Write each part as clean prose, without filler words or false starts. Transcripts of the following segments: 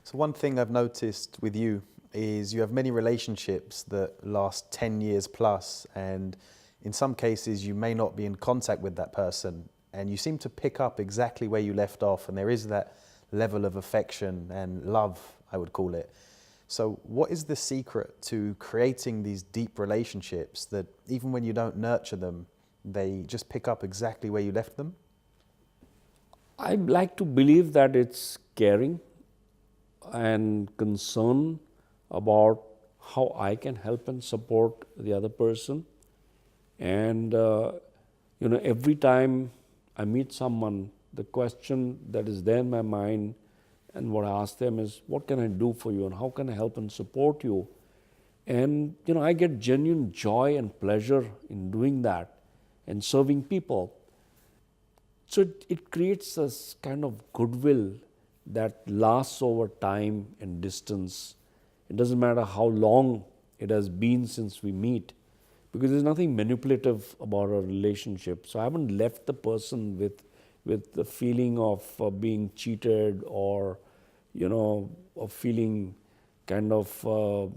So one thing I've noticed with you is you have many relationships that last 10 years plus, and in some cases you may not be in contact with that person, and you seem to pick up exactly where you left off, and there is that level of affection and love, I would call it. So what is the secret to creating these deep relationships that even when you don't nurture them, they just pick up exactly where you left them? I like to believe that it's caring and concern about how I can help and support the other person. And, every time I meet someone, the question that is there in my mind and what I ask them is, what can I do for you and how can I help and support you? And, I get genuine joy and pleasure in doing that and serving people. So it creates this kind of goodwill that lasts over time and distance. It doesn't matter how long it has been since we meet, because there's nothing manipulative about our relationship. So I haven't left the person with the feeling of being cheated or, of feeling kind of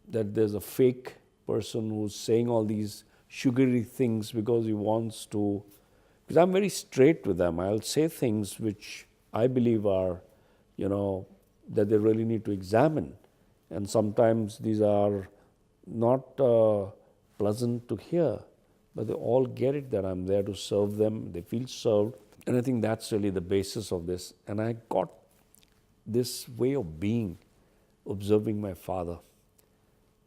that there's a fake person who's saying all these sugary things because he wants to. Because I'm very straight with them. I'll say things which I believe are, that they really need to examine. And sometimes these are not pleasant to hear, but they all get it that I'm there to serve them. They feel served. And I think that's really the basis of this. And I got this way of being, observing my father.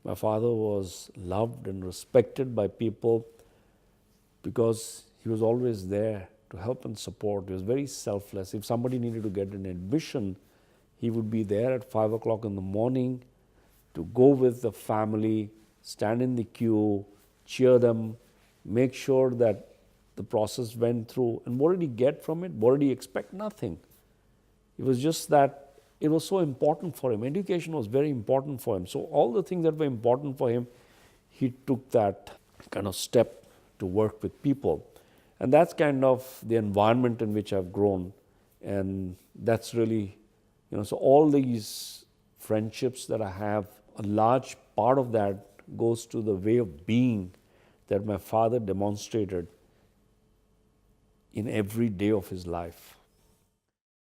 My father was loved and respected by people because he was always there to help and support. He was very selfless. If somebody needed to get an admission, he would be there at 5 o'clock in the morning to go with the family, stand in the queue, cheer them, make sure that the process went through. And what did he get from it? What did he expect? Nothing. It was just that it was so important for him. Education was very important for him. So all the things that were important for him, he took that kind of step to work with people. And that's kind of the environment in which I've grown. And that's really, so all these friendships that I have, a large part of that goes to the way of being that my father demonstrated in every day of his life.